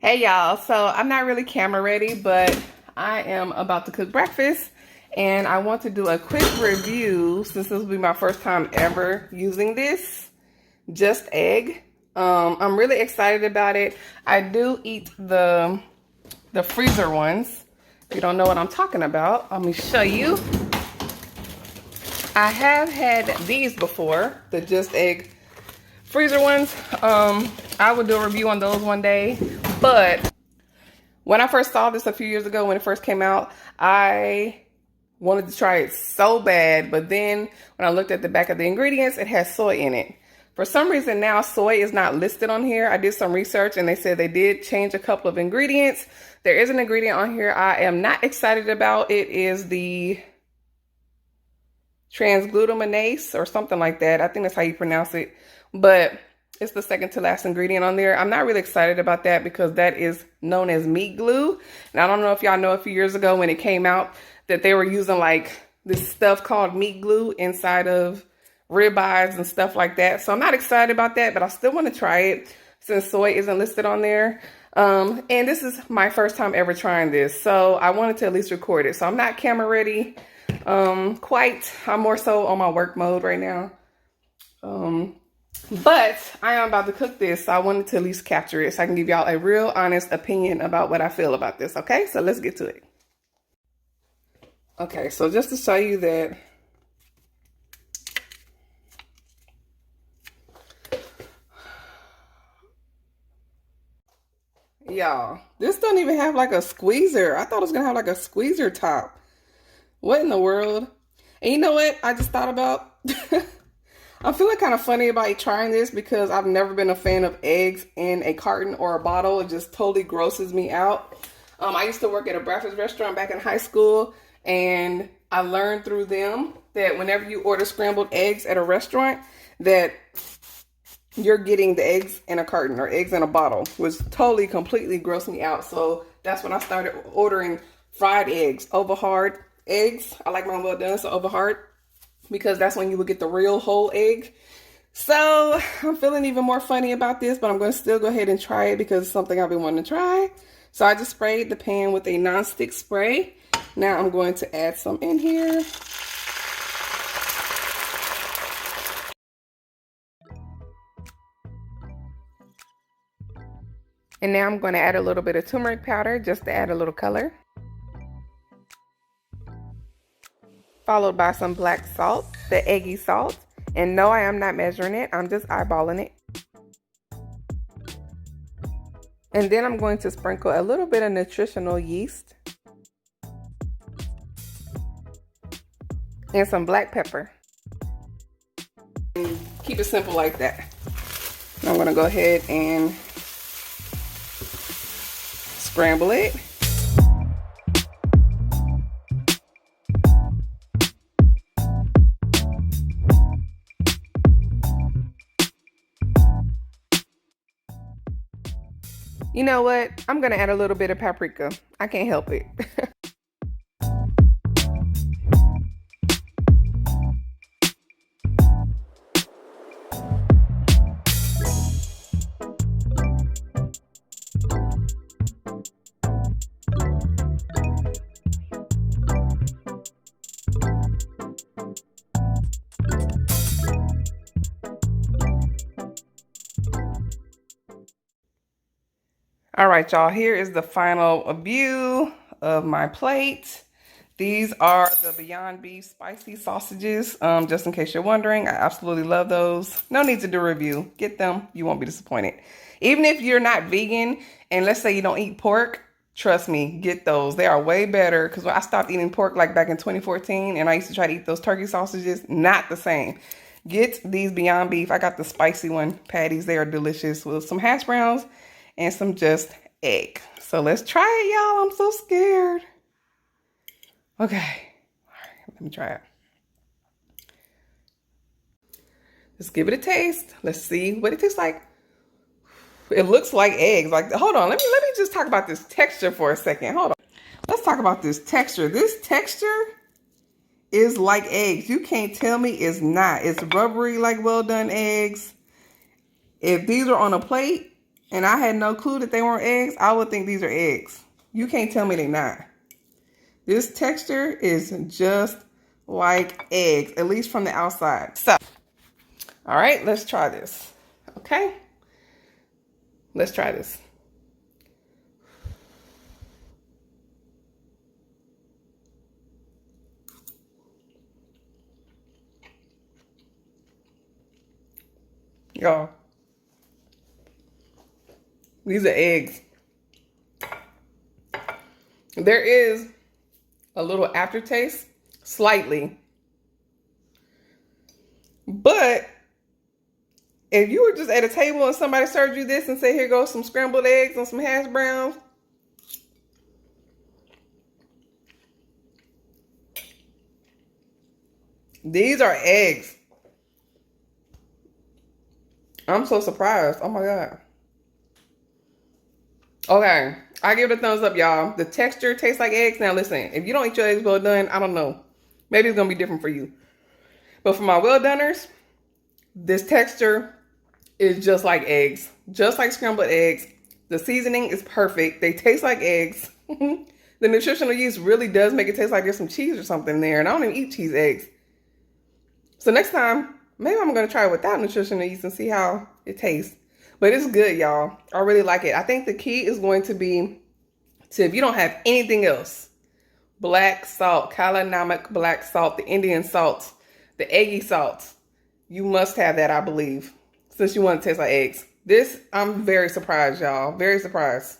Hey y'all, so I'm not really camera ready, but I am about to cook breakfast and I want to do a quick review since this will be my first time ever using this just egg. I'm really excited about it. I do eat the freezer ones. If you don't know what I'm talking about, let me show you. I have had these before, the just egg freezer ones. I will do a review on those one day, but when I first saw this a few years ago when it first came out, I wanted to try it so bad, but then when I looked at the back of the ingredients, it has soy in it. For some reason now, soy is not listed on here. I did some research and they said they did change a couple of ingredients. There is an ingredient on here I am not excited about. It is the transglutaminase or something like that. I think that's how you pronounce it, but it's the second to last ingredient on there. I'm not really excited about that because that is known as meat glue. And I don't know if y'all know a few years ago when it came out that they were using like this stuff called meat glue inside of ribeyes and stuff like that. So I'm not excited about that, but I still want to try it since soy isn't listed on there. And this is my first time ever trying this. So I wanted to at least record it. So I'm not camera ready quite. I'm more so on my work mode right now. But I am about to cook this, so I wanted to at least capture it so I can give y'all a real honest opinion about what I feel about this, okay? So let's get to it. Okay, so just to show you that y'all, this don't even have like a squeezer. I thought it was gonna have like a squeezer top. What in the world? And you know what I just thought about? I'm feeling kind of funny about trying this because I've never been a fan of eggs in a carton or a bottle. It just totally grosses me out. I used to work at a breakfast restaurant back in high school, and I learned through them that whenever you order scrambled eggs at a restaurant, that you're getting the eggs in a carton or eggs in a bottle, which totally, completely grossed me out. So that's when I started ordering fried eggs over hard eggs. I like mine well done, so over hard, because that's when you would get the real whole egg. So I'm feeling even more funny about this, but I'm going to still go ahead and try it because it's something I've been wanting to try. So I just sprayed the pan with a non-stick spray. Now I'm going to add some in here. And now I'm going to add a little bit of turmeric powder just to add a little color. Followed by some black salt, the eggy salt. And no, I am not measuring it. I'm just eyeballing it. And then I'm going to sprinkle a little bit of nutritional yeast. And some black pepper. And keep it simple like that. I'm going to go ahead and scramble it. You know what? I'm going to add a little bit of paprika. I can't help it. All right, y'all, here is the final view of my plate. These are the Beyond Beef spicy sausages, just in case you're wondering. I absolutely love those. No need to do a review. Get them. You won't be disappointed. Even if you're not vegan and let's say you don't eat pork, trust me, get those. They are way better because when I stopped eating pork like back in 2014 and I used to try to eat those turkey sausages, not the same. Get these Beyond Beef. I got the spicy one patties. They are delicious with some hash browns and some just egg. So let's try it, y'all. I'm so scared. Okay. All right, let me try it. Let's give it a taste. Let's see what it tastes like. It looks like eggs. Like, hold on. Let me just talk about this texture for a second. Hold on. Let's talk about this texture. This texture is like eggs. You can't tell me it's not. It's rubbery like well done eggs. If these are on a plate, and I had no clue that they weren't eggs, I would think these are eggs. You can't tell me they're not. This texture is just like eggs, at least from the outside. So, all right, let's try this. Okay, let's try this. Y'all, these are eggs. There is a little aftertaste, slightly. But if you were just at a table and somebody served you this and said, here goes some scrambled eggs and some hash browns, these are eggs. I'm so surprised. Oh my God. Okay, I give it a thumbs up, y'all. The texture tastes like eggs. Now listen, if you don't eat your eggs well done, I don't know. Maybe it's gonna be different for you. But for my well doners, this texture is just like eggs. Just like scrambled eggs. The seasoning is perfect. They taste like eggs. The nutritional yeast really does make it taste like there's some cheese or something there. And I don't even eat cheese eggs. So next time, maybe I'm gonna try it without nutritional yeast and see how it tastes. But it's good, y'all. I really like it. I think the key is going to be to, if you don't have anything else, black salt, calamaric black salt, the Indian salt, the eggy salt. You must have that, I believe, since you want to taste like eggs. This, I'm very surprised, y'all. Very surprised.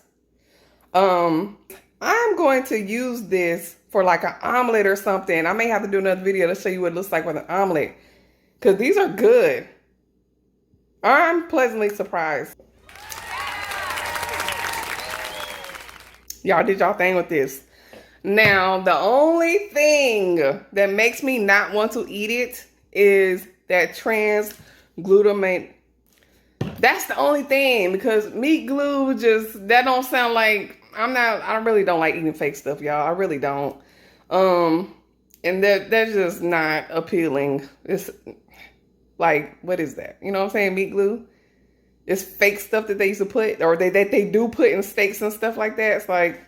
I'm going to use this for like an omelet or something. I may have to do another video to show you what it looks like with an omelet, because these are good. I'm pleasantly surprised. Y'all did y'all thing with this. Now, the only thing that makes me not want to eat it is that trans glutamate. That's the only thing, because meat glue just, that don't sound like, I really don't like eating fake stuff, y'all. I really don't. And that's just not appealing. It's like, what is that? You know what I'm saying? Meat glue. It's fake stuff that they used to put, or that they do put in steaks and stuff like that. It's like,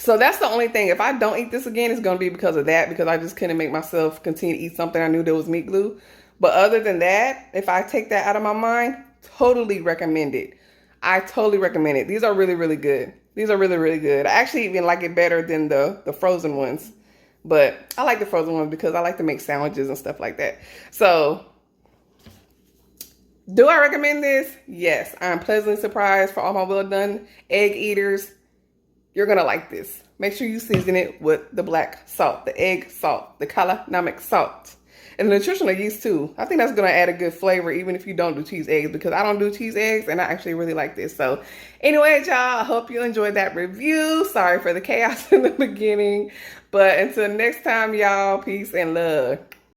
So that's the only thing. If I don't eat this again, it's going to be because of that, because I just couldn't make myself continue to eat something I knew there was meat glue. But other than that, if I take that out of my mind, totally recommend it. I totally recommend it. These are really, really good. These are really, really good. I actually even like it better than the frozen ones. But I like the frozen ones because I like to make sandwiches and stuff like that. So, do I recommend this? Yes. I'm pleasantly surprised for all my well done egg eaters. You're going to like this. Make sure you season it with the black salt, the egg salt, the calamaric salt, and the nutritional yeast too. I think that's going to add a good flavor even if you don't do cheese eggs, because I don't do cheese eggs and I actually really like this. So anyway, y'all, I hope you enjoyed that review. Sorry for the chaos in the beginning, but until next time, y'all, peace and love.